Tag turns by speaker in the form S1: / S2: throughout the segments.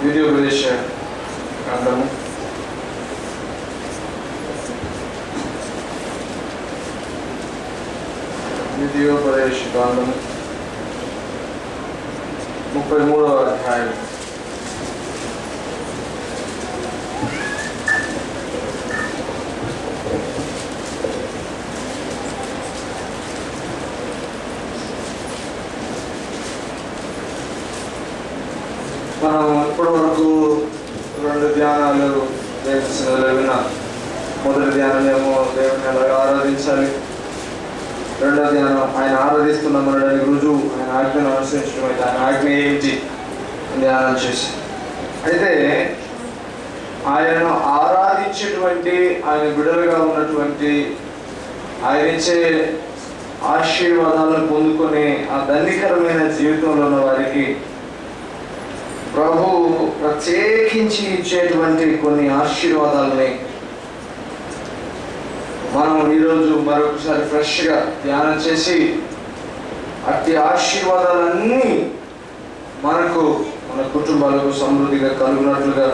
S1: ద్వితీయోపదేశ కాండము 33వ అధ్యాయం. మనం ఇప్పటి వరకు 2 ధ్యానాలు విన్నాం. మొదటి ధ్యానం ఏమో దేవుని ఎలాగా ఆరాధించాలి, రెండవ ధ్యానం ఆయన ఆరాధిస్తున్నాం అనడానికి రుజువు ఆయన ఆజ్ఞను అనుసరించడం అయితే ఆయన ఆజ్ఞ ఏమిటి ధ్యానం చేసి. అయితే ఆయనను ఆరాధించేటువంటి ఆయన బిడ్డలుగా ఉన్నటువంటి ఆయన ఇచ్చే ఆశీర్వాదాలను పొందుకొని ఆ ధన్యకరమైన జీవితంలో ఉన్న వారికి ప్రభు ప్రత్యేకించి ఇచ్చేటువంటి కొన్ని ఆశీర్వాదాలని మనం ఈరోజు మరొకసారి ఫ్రెష్గా ధ్యానం చేసి అట్టి ఆశీర్వాదాలన్నీ మనకు మన కుటుంబాలకు సమృద్ధిగా కలుగునట్లుగా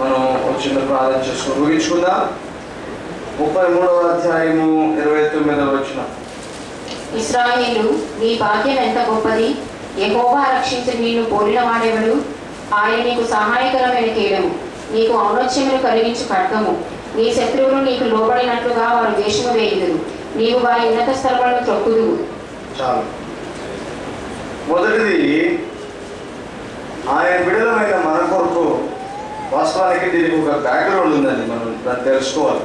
S1: మనం చిన్న ప్రార్థన చేసుకుని ముగించుకుందాం. 33వ అధ్యాయము 29వ వచనం.
S2: ఇశ్రాయేలు, నీ భాగ్యం ఎంత గొప్పది! యెహోవా రక్షించి నిన్ను పోలిన వాడెవడు? ఆయన నీకు సహాయకరమైన కేడము, నీకు ఔన్నత్యమును కలిగించు ఖడ్గము. నీ శత్రువులు నీకు లోబడినట్లుగా వారు వేషము వేయుదురు, నీవు వారి ఉన్నత స్థలములను త్రొక్కుదువు.
S1: చాలు. మొదటిది ఆయన బిడ్డలమైన మన కొరకు వాస్తవానికి దీనికి ఒక బ్యాక్గ్రౌండ్ ఉందండి, మనం దాన్ని తెలుసుకోవాలి.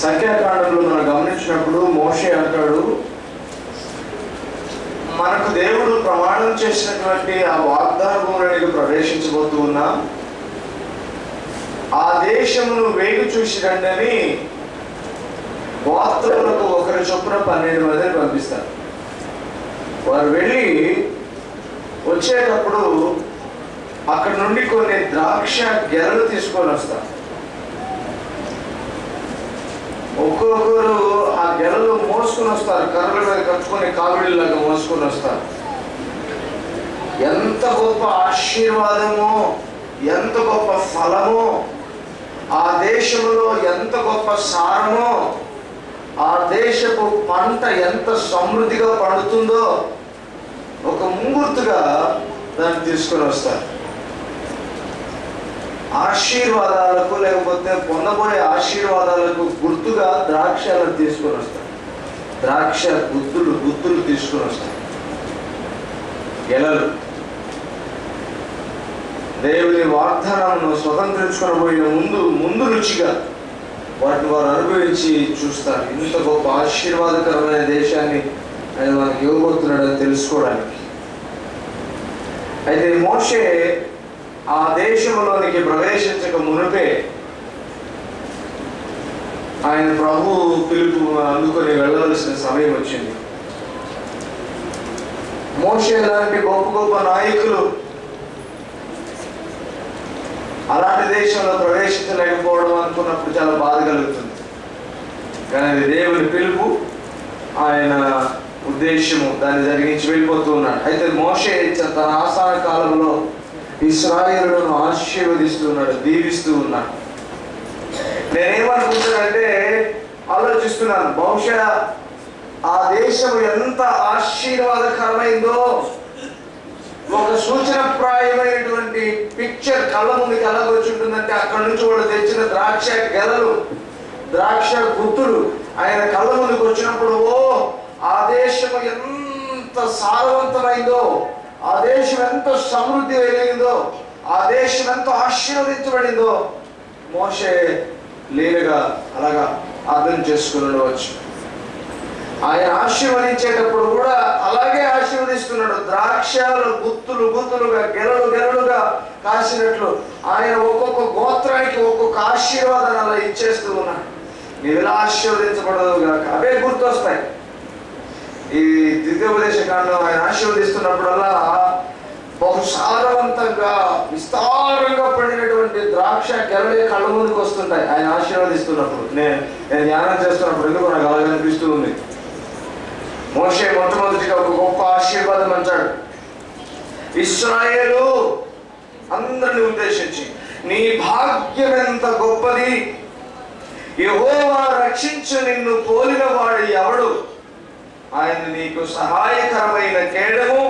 S1: సంఖ్యాకాండంలో మనం గమనించినప్పుడు మోషే అంటాడు, మనకు దేవుడు ప్రమాణం చేసినటువంటి ఆ వాగ్దాన భూమిలోనికి ప్రవేశించబోతూ ఉన్నా, ఆ దేశమును వేగు చూసి రండని గోత్రములకు ఒకరి చొప్పున 12 మందిని పంపిస్తారు. వారు వెళ్ళి వచ్చేటప్పుడు అక్కడ నుండి కొన్ని ద్రాక్ష గెలలు తీసుకొని వస్తారు. ఒక్కొక్కరు ఆ గెలలు మోసుకొని వస్తారు, కర్రల మీద కట్టుకొని కావిడిలాగా మోసుకొని వస్తారు. ఎంత గొప్ప ఆశీర్వాదమో, ఎంత గొప్ప ఫలమో, ఆ దేశంలో ఎంత గొప్ప సారమో, ఆ దేశపు పంట ఎంత సమృద్ధిగా పండుతుందో ఒక ముంగుర్తుగా దాన్ని తీసుకొని వస్తారు. ఆశీర్వాదాలకు లేకపోతే పొందబోయే ఆశీర్వాదాలకు గుర్తుగా ద్రాక్షలను తీసుకొని వస్తారు. ద్రాక్ష గుత్తులు తీసుకొని వస్తారు, గెలలు. దేవుని వాగ్దానమును స్వతంత్రించుకొని పోయిన ముందు రుచిగా వాటిని వారు అనుభవించి చూస్తారు. ఇంత గొప్ప ఆశీర్వాదకరమైన దేశాన్ని ఆయన మనకి ఇవ్వబోతున్నాడని తెలుసుకోవడానికి. అయితే మోషే ఆ దేశంలోనికి ప్రవేశించక మునిపే ఆయన ప్రభు పిలుపు అందుకొని వెళ్ళవలసిన సమయం వచ్చింది. మోషే లాంటి గొప్ప గొప్ప నాయకులు అలాంటి దేశంలో ప్రవేశించలేకపోవడం అనుకున్నప్పుడు చాలా బాధ కలుగుతుంది. కానీ అది దేవుని పిలుపు, ఆయన ఉద్దేశము, దాన్ని జరిగించి వెళ్ళిపోతూ ఉన్నాడు. అయితే మోషే తన ఆసాన కాలంలో ఇశ్రాయేలును ఆశీర్వదిస్తున్నాడు, దీవిస్తూ ఉన్నాడు. నేనేమనుకుంటానంటే ఆలోచిస్తున్నాను, బహుశా ఆ దేశం ఎంత ఆశీర్వాదకరమైందో ఒక సూచనప్రాయమైనటువంటి పిక్చర్ కళ్ళ ముందుకు ఎలాగ వచ్చి ఉంటుందంటే, అక్కడి నుంచి వాళ్ళు తెచ్చిన ద్రాక్ష గెలలు, ద్రాక్ష గుత్తులు ఆయన కళ్ళ ముందుకు వచ్చినప్పుడు, ఓ ఆ దేశము ఎంత సారవంతమైందో, ఆ దేశం ఎంత సమృద్ధి కలిగిందో, ఆ దేశం ఎంత ఆశీర్వదించబడిందో మోషే లీలగా అలాగా అర్థం చేసుకుని ఉండవచ్చు. ఆయన ఆశీర్వదించేటప్పుడు కూడా అలాగే ఆశీర్వదిస్తున్నాడు. ద్రాక్షలు గుత్తులుగా గెలలుగా కాసినట్లు ఆయన ఒక్కొక్క గోత్రానికి ఒక్కొక్క ఆశీర్వాదాన్ని అలా ఇచ్చేస్తూ ఉన్నాడు. నీవు ఇలా ఆశీర్వదించబడదు కాక అవే గుర్తొస్తాయి. ఈ ద్వితీయోపదేశ కాండం ఆయన ఆశీర్వదిస్తున్నప్పుడల్లా బహుసారవంతంగా విస్తారంగా పండినటువంటి ద్రాక్ష గెలలే కళ్ళ ముందుకు వస్తుంటాయి ఆయన ఆశీర్వదిస్తున్నప్పుడు. నేను ధ్యానం చేస్తున్నప్పుడు ఎందుకు నాకు అలాగే అనిపిస్తూ ఉంది. మోషే మొట్టమొదటిగా ఒక గొప్ప ఆశీర్వాదం అంటాడు, ఇశ్రాయేలు అందరిని ఉద్దేశించి, నీ భాగ్యం ఎంత గొప్పది, యెహోవా రక్షించు నిన్ను పోలిన వాడు ఎవడు, ఆయన నీకు సహాయకరమైన కేడము,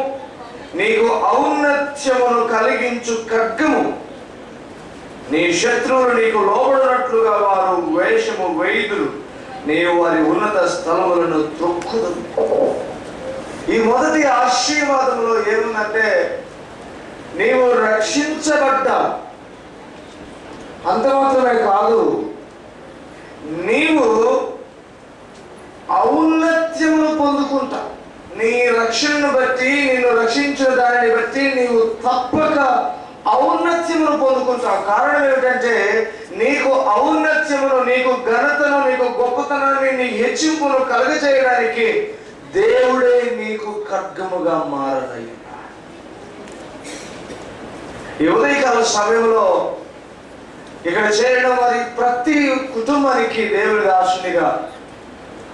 S1: నీకు ఔన్నత్యమును కలిగించు ఖడ్గము, నీ శత్రువులు నీకు లోబడినట్లుగా వారు వేషము వేయుదురు, నీవు వారి ఉన్నత స్థలములను త్రొక్కుదు. ఈ మొదటి ఆశీర్వాదంలో ఏముందంటే, నీవు రక్షించబడ్డావు. అంత మాత్రమే కాదు, నీవు ఔన్నత్యమును పొందుకుంటావు. నీ రక్షణను బట్టి, నిన్ను రక్షించిన దానిని బట్టి నీవు తప్పక ఔన్నత్యమును పొందుకుంటావు. కారణం ఏమిటంటే, నీకు ఔన్నత్యమును, నీకు ఘనతను, నీకు గొప్పతనాన్ని, నీ హెచ్చింపును కలుగజేయడానికి దేవుడే నీకు ఖడ్గముగా మారనయ్యాడు. ఈ ఉదయకాల సమయంలో ఇక్కడ చేరడం వారి ప్రతి కుటుంబానికి దేవుని దాసునిగా,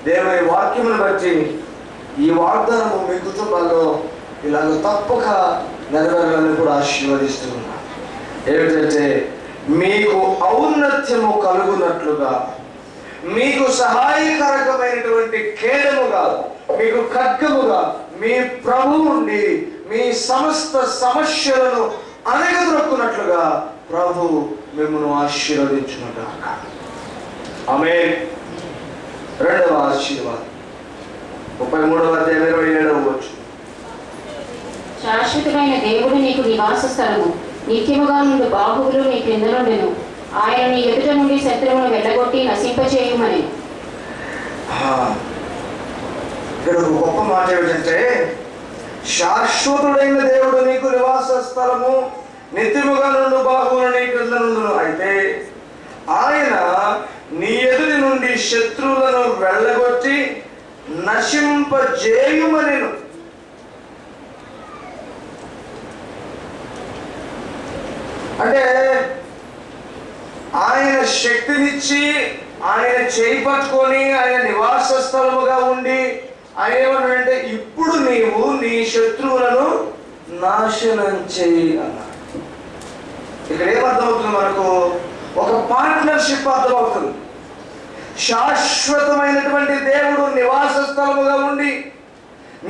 S1: దేవుని వాక్యమును బట్టి ఈ వాగ్దానము మీ కుటుంబాల్లో ఇలాగ తప్పక నెరవేరాలని కూడా ఆశీర్వదిస్తూ ఉన్నా. ఏమిటంటే, మీకు ఔన్నత్యము కలుగునట్లుగా, మీకు సహాయకరకమైనటువంటి కేడముగా, మీకు ఖడ్గముగా మీ ప్రభు ఉండి మీ సమస్త సమస్యలను అణగదొక్కున్నట్లుగా ప్రభు మిమ్మల్ని ఆశీర్వదించునుగాక. ఆమేన్. రెండవ ఆశీర్వాదం 33వ అధ్యాయం 27వ వచనం.
S2: శాశ్వతమైన దేవుడు నీకు నివాస స్థలము, నిత్యముగా నుండి బాహువులు నీ క్రింద నుండెను. ఆయన నీ ఎదుట నుండి శత్రువును వెళ్ళగొట్టి నశింపచేయుమని.
S1: ఇక్కడ ఒక గొప్ప మాట ఏమిటంటే, శాశ్వతుడైన దేవుడు నీకు నివాస స్థలము, నిత్యముగా నుండి బాహువులు నీ క్రింద నుండును. అయితే ఆయన నీ ఎదుటి నుండి శత్రువులను వెళ్ళగొట్టి నశింపజేయుమనెను. అంటే ఆయన శక్తినిచ్చి, ఆయన చేయి పట్టుకొని, ఆయన నివాస స్థలముగా ఉండి ఆయన ఏమన్నాడంటే, ఇప్పుడు నీవు నీ శత్రువులను నాశనం చేయి అన్నాడు. ఇక్కడ ఏమర్థమవుతుంది మనకు? ఒక పార్ట్నర్షిప్ అర్థమవుతుంది. శాశ్వతమైనటువంటి దేవుడు నివాస స్థలముగా ఉండి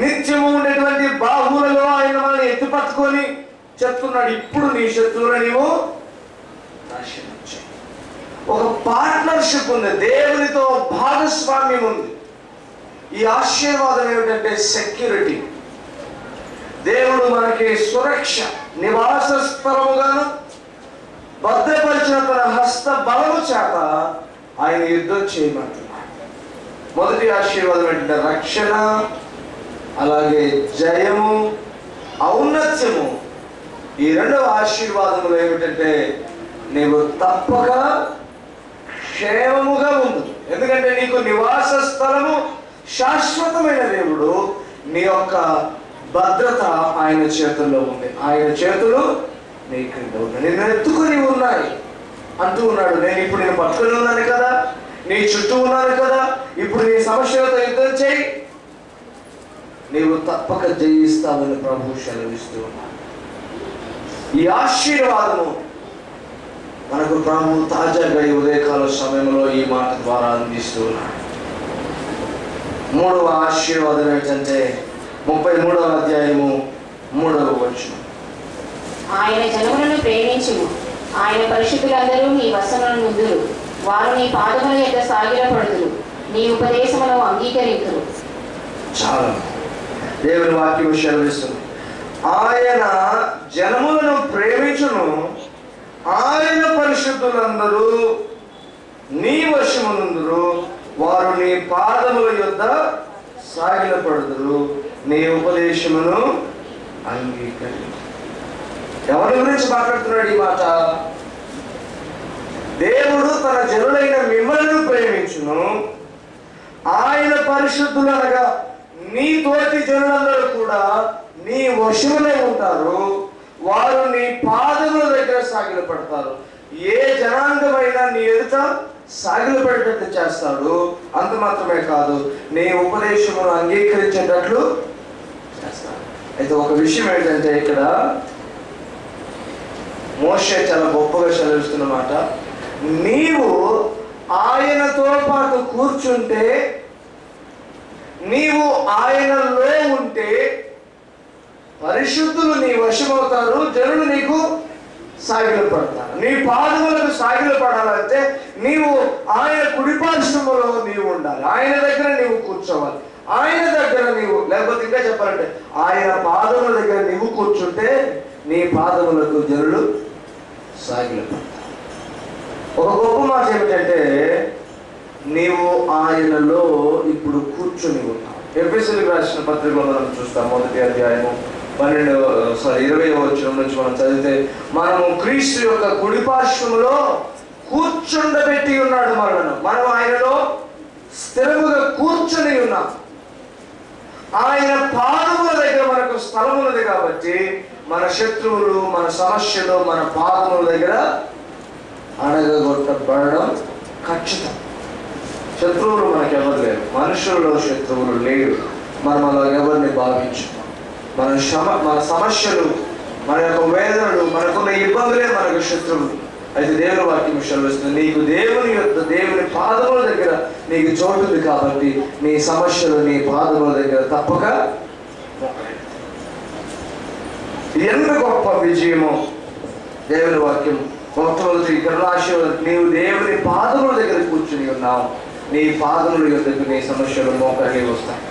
S1: నిత్యము ఉండేటువంటి బాహువులలో ఆయన మనల్ని ఎత్తుపట్టుకొని చెప్తున్నాడు, ఇప్పుడు నీ శత్రువులను నీవు నాశనం చేయి. ఒక పార్ట్నర్షిప్ ఉంది, దేవునితో భాగస్వామ్యం ఉంది. ఈ ఆశీర్వాదం ఏమిటంటే సెక్యూరిటీ. దేవుడు మనకి సురక్ష, నివాస స్థలముగాను భద్రపరిచిన తన హస్త బలము చేత ఆయన యుద్ధం చేయమంటున్నాడు. మొదటి ఆశీర్వాదం ఏంటంటే రక్షణ, అలాగే జయము, ఔన్నత్యము. ఈ రెండవ ఆశీర్వాదములు ఏమిటంటే, నీవు తప్పక క్షేమముగా ఉండు. ఎందుకంటే నీకు నివాస స్థలము శాశ్వతమైన దేవుడు, నీ యొక్క భద్రత ఆయన చేతుల్లో ఉంది. ఆయన చేతులు నీ క్రింద ఉన్నాయి, నిన్ను ఎత్తుకొని ఉన్నాయి అంటూ ఉన్నాడు. నేను ఇప్పుడు నేను పట్టుకొని ఉన్నాను కదా, నీ చుట్టూ ఉన్నాను కదా, ఇప్పుడు నీ సమస్యలతో యుద్ధం చేయి, నీవు తప్పక జయిస్తావని ప్రభు సెలవిస్తూ ఉన్నాడు. ఈ ఆశీర్వాదము మనకు ప్రభు తాజాగా ఈ ఉదయకాల సమయంలో ఈ మాట ద్వారా అందిస్తూ ఉన్నాడు. మూడవ ఆశీర్వాదం ఏంటంటే 33వ అధ్యాయము 3వ వచనం.
S2: ఆయన జనములను ప్రేమించుము, ఆయన పరిశుద్ధులందరూ నీ వశమున నుందురు, వారు నీ పాదముల యొద్ద సాగిలపడుదురు, నీ ఉపదేశమును అంగీకరింతురు.
S1: చాలా దేవుని వాక్యం సెలవిస్తుంది, ఆయన జనములను ప్రేమించును, ఆయన పరిశుద్ధులందరూ నీ వశమునందురు, వారు నీ పాదముల యొద్ద సాగిలపడుదురు, నీ ఉపదేశమును అంగీకరించు. ఎవరి గురించి మాట్లాడుతున్నాడు ఈ మాట? దేవుడు తన జనులైన మిమ్మల్ని ప్రేమించును, ఆయన పరిశుద్ధులు అనగా నీ తోటి జనులందరూ కూడా నీ వశములే ఉంటారు, వారు నీ పాదముల దగ్గర సాగిలపడతారు. ఏ జనాంగమైనా నీ ఎదుట సాగిలపడేటట్టు చేస్తాడు. అంత మాత్రమే కాదు, నీ ఉపదేశమును అంగీకరించేటట్లు చేస్తాడు. అయితే ఒక విషయం ఏంటంటే, ఇక్కడ మోషే చాలా గొప్పగా సెలవిస్తున్నమాట, నీవు ఆయనతో పాటు కూర్చుంటే, నీవు ఆయనలో ఉంటే పరిశుద్ధులు నీ వశమవుతారు, జనులు నీకు సాగిలు పడతారు. నీ పాదములకు సాగిలు పడాలంటే నీవు ఆయన కుడిపార్శ్వములో నీవు ఉండాలి, ఆయన దగ్గర నీవు కూర్చోవాలి, ఆయన దగ్గర నీవు, లేకపోతే ఇంకా చెప్పాలంటే ఆయన పాదముల దగ్గర నీవు కూర్చుంటే నీ పాదములకు జనులు సాగిలు పడతారు. ఒక గొప్ప మాట ఏమిటంటే, నీవు ఆయనలో ఇప్పుడు కూర్చుని ఉన్నావు. ఎఫెసీయులకు రాసిన పత్రికలో మనం చూస్తాం, 1వ అధ్యాయము 20వ వచనం నుంచి మనం చదివితే, మనము క్రీస్తు యొక్క కుడిపార్శ్వములో కూర్చుండబెట్టి ఉన్నాడు మనలను. మనం ఆయనలో స్థిరముగా కూర్చుని ఉన్నాం. ఆయన పాదముల దగ్గర మనకు స్థలం ఉన్నది కాబట్టి మన శత్రువులు, మన సమస్యలు మన పాదముల దగ్గర అడగగొట్టబడడం ఖచ్చితం. శత్రువులు మనకెవరు లేరు, మనుషుల్లో శత్రువులు లేరు. మనం అలా ఎవరిని భావించుతాం. మన సమస్యలు, మన యొక్క వేదనలు, మనకున్న ఇబ్బందులే మనకు శత్రువులు. అయితే దేవుని వాక్యం సెలవిస్తుంది, నీకు దేవుని పాదముల దగ్గర నీకు చోటుంది కాబట్టి నీ సమస్యలు నీ పాదముల దగ్గర తప్పక. ఎంత గొప్ప విజయమో దేవుని వాక్యం. మొట్టమొదటి కరుణాశి, నీవు దేవుని పాదముల దగ్గర కూర్చుని ఉన్నావు, నీ పాదముల యొద్దకు నీ సమస్యలు మోకరిల్లి వస్తాయి.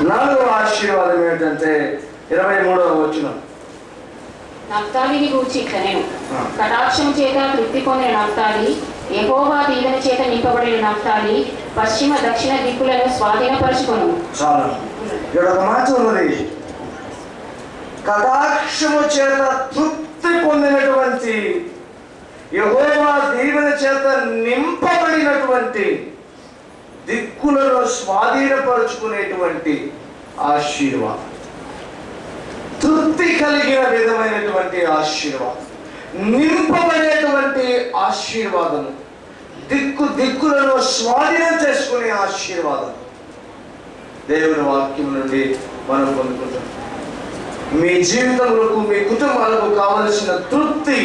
S1: 4వ ఆశీర్వాదం ఏంటంటే 23వ వచనం,
S2: నఫ్తాలిని గూర్చి ఇట్లనేను, కటాక్షం చేత తృప్తి పొందిన నఫ్తాలి, యెహోవా దీవెన చేత నింపబడిన నఫ్తాలి పశ్చిమ దక్షిణ దిక్కులను స్వాధీనపరచుకొను.
S1: చాలా ఇక్కడ ఒక మాట ఉన్నది, కటాక్షము చేత తృప్తి పొందినటువంటి, యెహోవా దీవెన చేత నింపబడినటువంటి, దిక్కులను స్వాధీనపరుచుకునేటువంటి ఆశీర్వాదం, తృప్తి కలిగిన విధమైనటువంటి ఆశీర్వాదం, నింపబడేటువంటి ఆశీర్వాదము, దిక్కులను స్వాధీనం చేసుకునే ఆశీర్వాదం దేవుని వాక్యం నుండి మనం పొందుకుంటాం. మీ జీవితములకు, మీ కుటుంబాలకు కావలసిన తృప్తి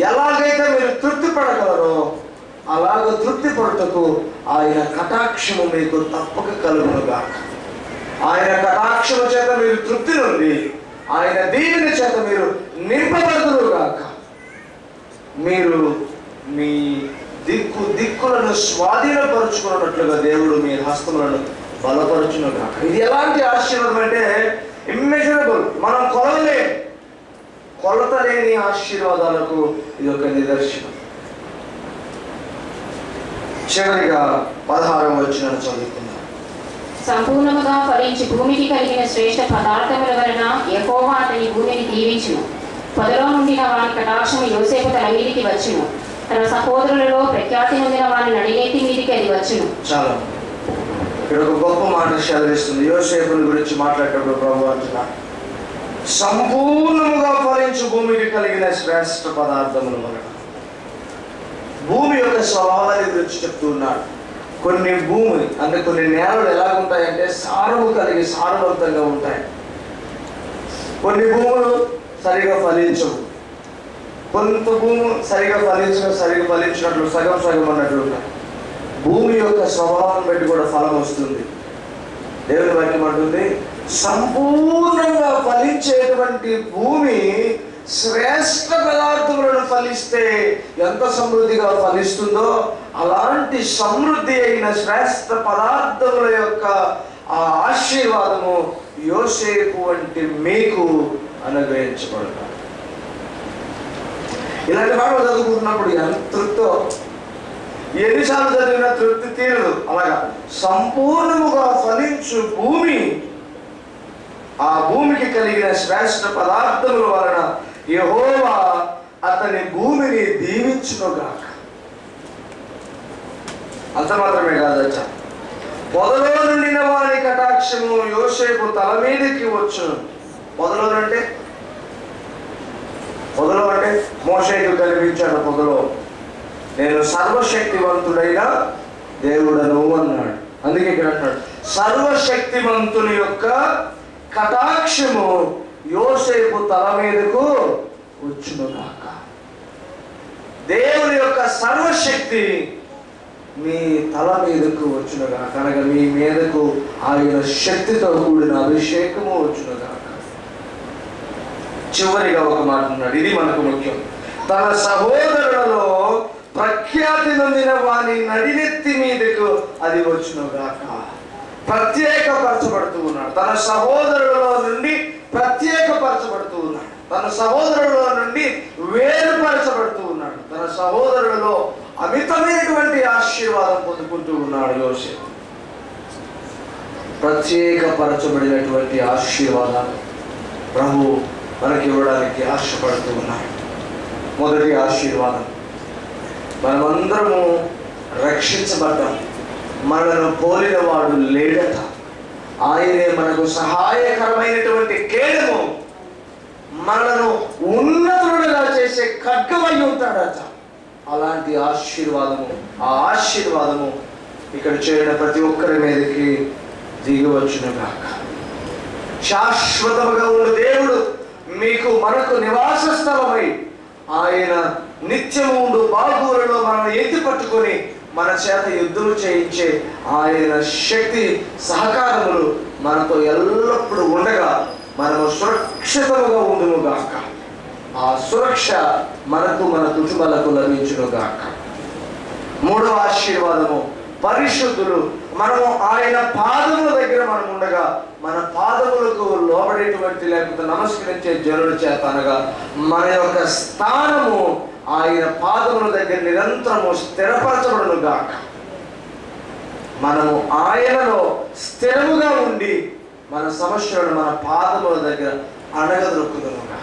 S1: ఎలాగైతే మీరు తృప్తి పడగలరో అలాగ తృప్తి పడుటకు ఆయన కటాక్షము మీకు తప్పక కలుగునుగా. ఆయన కటాక్షము చేత మీరు తృప్తి నుండి ఆయన దీవెన చేత మీరు నింపబడుదురుగాక. మీరు మీ దిక్కులను స్వాధీనపరుచుకున్నట్లుగా దేవుడు మీ హస్తములను బలపరచునుగాక. ఇది ఎలాంటి ఆశీర్వాదం అంటే ఇమ్మెజరబుల్, మనం కొలత లేని ఆశీర్వాదాలకు ఇది ఒక నిదర్శనం. చివరిగా 16వ వచనం చదువుకుందాం.
S2: సంపూర్ణముగా ఫలించి భూమికి కలిగిన శ్రేష్ఠ పదార్థముల వలన యెహోవా అతని భూమిని దీవించును. పొదలో నుండిన వాని కటాక్షము యోసేపు తన మీదికి వచ్చును. తన సహోదరులలో ప్రఖ్యాతి నొందిన వాని నడినేటి మీదికి అది వచ్చును.
S1: చాలా ఇక్కడ ఒక గొప్ప మాట సెలవిస్తుంది. యోసేపుని గురించి మాట్లాడేటప్పుడు ప్రభు అంటున్నా, సంపూర్ణముగా ఫలించు భూమికి కలిగిన శ్రేష్ఠ పదార్థముల వలన. భూమి యొక్క స్వభావాన్ని గురించి చెప్తూ ఉన్నాడు. కొన్ని నేలలు ఎలాగుంటాయంటే సారవంతంగా ఉంటాయి. కొన్ని భూములు సరిగా ఫలించవు, కొంత భూములు సరిగా ఫలించినట్లు సగం అన్నట్లు ఉంటాయి. భూమి యొక్క స్వభావం బట్టి కూడా ఫలం వస్తుంది. దేవుని వాక్యం అంటుంది, సంపూర్ణంగా ఫలించేటువంటి భూమి శ్రేష్ఠ పదార్థములను ఫలిస్తే ఎంత సమృద్ధిగా ఫలిస్తుందో అలాంటి సమృద్ధి అయిన శ్రేష్ఠ పదార్థముల యొక్క ఆ ఆశీర్వాదము యోసేపు వంటి మీకు అనుగ్రహించబడతారు. ఇలాంటి మాట చదువుకుంటున్నప్పుడు ఎంత తృప్తో, ఎన్నిసార్లు చదివినా తృప్తి తీరదు. అలాగా సంపూర్ణముగా ఫలించు భూమి, ఆ భూమికి కలిగిన శ్రేష్ఠ పదార్థముల వలన యెహోవా అతని భూమిని దీవించునుగాక. అంత మాత్రమే కాదచ్చ, పొదలో నుండిన వారి కటాక్షము యోసేపు తల మీదకి వచ్చును. పొదలో అంటే మోషేకు కనిపించాడు. పొదలో నేను సర్వశక్తివంతుడైన దేవుడను అన్నాడు. అందుకే ఇక్కడ అంటాడు, సర్వశక్తివంతుని యొక్క కటాక్షము యోసేపు తల మీదకు వచ్చునుగాక. దేవుని యొక్క సర్వశక్తి మీ తల మీదకు వచ్చునుగాక, అనగా మీ మీదకు ఆయన శక్తితో కూడిన అభిషేకము వచ్చునుగాక. చివరిగా ఒక మాట ఉన్నాడు, ఇది మనకు ముఖ్యం. తన సహోదరులలో ప్రఖ్యాతి నొందిన వాని నడినెత్తి మీదకు అది వచ్చునుగాక. ప్రత్యేకపరచబడుతూ ఉన్నాడు. తన సహోదరులలో నుండి ప్రత్యేకపరచబడుతూ ఉన్నాడు. తన సహోదరులలో నుండి వేరుపరచబడుతూ ఉన్నాడు. తన సహోదరులలో అమితమైనటువంటి ఆశీర్వాదం పొందుకుంటూ ఉన్నాడు యోసేపు. ప్రత్యేకపరచబడినటువంటి ఆశీర్వాదాలు ప్రభు మనకి ఇవ్వడానికి ఆశపడుతూ ఉన్నాడు. మొదటి ఆశీర్వాదం, మనమందరము రక్షించబడ్డాం. మనను పోలిన వాడు లేడట. ఆయనే మనకు సహాయకరమైనటువంటి కేడము, మనను ఉన్నతులుగా చేసే ఖడ్గమై ఉంటాడట. అలాంటి ఆశీర్వాదము, ఆ ఆశీర్వాదము ఇక్కడ చేరిన ప్రతి ఒక్కరి మీదకి దిగవచ్చునుగాక. శాశ్వతముగా ఉన్న దేవుడు మీకు మనకు నివాస స్థలమై ఆయన నిత్యము ఉండు బాగూరులో మనం ఎత్తి పట్టుకొని మన చేత యుద్ధము చేయించే ఆయన శక్తి సహకారములు మనతో ఎల్లప్పుడూ ఉండగా మనము సురక్షితముగా ఉండునుగాక. ఆ సురక్ష మనకు మన కుటుంబాలకు లభించునుగాక. మూడవ ఆశీర్వాదము, పరిశుద్ధులు. మనము ఆయన పాదముల దగ్గర మనం ఉండగా మన పాదములకు లోబడేటువంటి లేకపోతే నమస్కరించే జనుల చేత, అనగా మన యొక్క స్థానము ఆయన పాదముల దగ్గర నిరంతరము స్థిరపరచబడునుగాక. మనము ఆయనలో స్థిరముగా ఉండి మన సమస్యలను మన పాదముల దగ్గర అణగదొక్కుదునుగాక.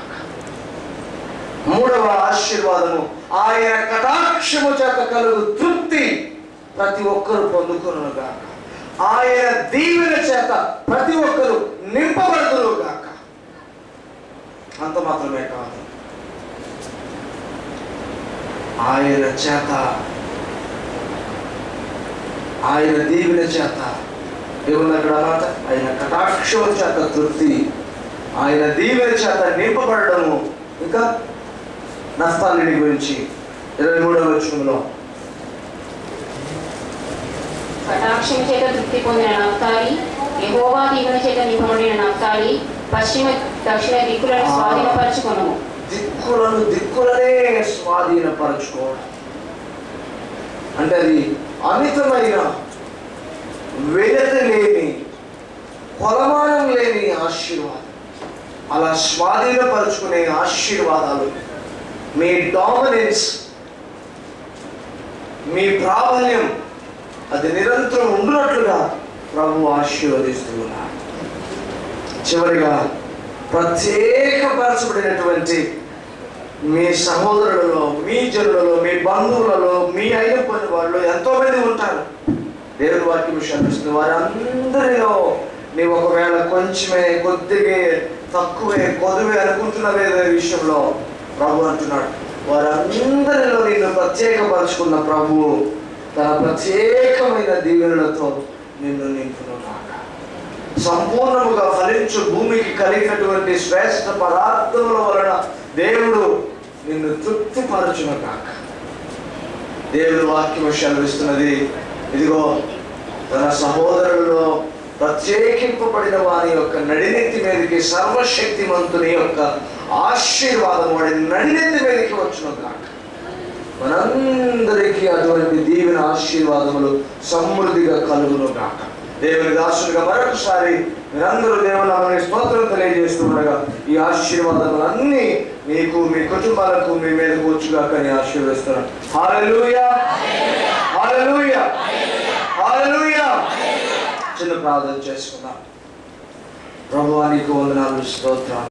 S1: మూడవ ఆశీర్వాదము, ఆయన కటాక్షము చేత కలుగు తృప్తి ప్రతి ఒక్కరు పొందుకొనుగాక. ఆయన దీవెన చేత ప్రతి ఒక్కరు నింపబడుదురుగాక. అంత మాత్రమే కాదు, ఆయన చేత, ఆయన దీవెన చేత ఏముంది అక్కడ మాట, ఆయన కటాక్షం చేత తృప్తి, ఆయన దీవెన చేత నింపబడము. ఇంకా నఫ్తాలిని గురించి 23వ వచనంలో,
S2: కటాక్షం చేత తృప్తి పొందిన నఫ్తాలి, యెహోవా దీవెన చేత నింపబడిన నఫ్తాలి, పశ్చిమ దక్షిణ దిక్కులను స్వాధీనపరచుకొనుము.
S1: దిక్కులనే స్వాధీనపరచుకోవడం అంటే అది అమితమైన, వెలత లేని, కొలమానం లేని ఆశీర్వాదం. అలా స్వాధీనపరచుకునే ఆశీర్వాదాలు, మీ డామినెన్స్, మీ ప్రాబల్యం అది నిరంతరం ఉండునట్లుగా ప్రభు ఆశీర్వదిస్తూ ఉన్నారు. చివరిగా, ప్రత్యేకపరచబడినటువంటి మీ సహోదరులలో, మీ జనులలో, మీ బంధువులలో, మీ అయిన పని వాళ్ళు ఎంతో మంది ఉంటారు. దేవుని వాక్యం విషయాన్ని వారందరిలో నీవు ఒకవేళ కొంచెమే, కొద్దిగా, తక్కువే, కొద్దువే అనుకుంటున్నవే విషయంలో ప్రభు అంటున్నాడు, వారందరిలో నిన్ను ప్రత్యేకపరచుకున్న ప్రభువు తన ప్రత్యేకమైన దీవెనలతో నిన్ను నింపునుగాక. సంపూర్ణముగా ఫలించు భూమికి కలిగినటువంటి శ్రేష్ఠ పదార్థముల వలన దేవుడు నిన్ను తృప్తిపరచునుగాక. దేవుని వాక్యం సెలవిస్తున్నది, ఇదిగో తన సహోదరులలో ప్రత్యేకింపబడిన వారి యొక్క నడినెత్తి మీదకి సర్వశక్తిమంతుని యొక్క ఆశీర్వాదం వాడి నడినెత్తి మీదకి వచ్చునుగాక. మనందరికీ అటువంటి దీవెన ఆశీర్వాదములు సమృద్ధిగా కలుగునుగాక. దేవుని దాసులుగా మరొకసారి మీరందరూ దేవుని స్తోత్రం తెలియజేస్తుండగా ఈ ఆశీర్వాదములన్నీ మీకు, మీ కుటుంబాలకు, మీ మీదకు వచ్చుగాక అని ఆశీర్వదిస్తున్నాను. హల్లెలూయా, హల్లెలూయా, హల్లెలూయా. చిన్న ప్రార్థన చేసుకుందాం. ప్రభువా నీకు వందనాలు, స్తోత్రాలు.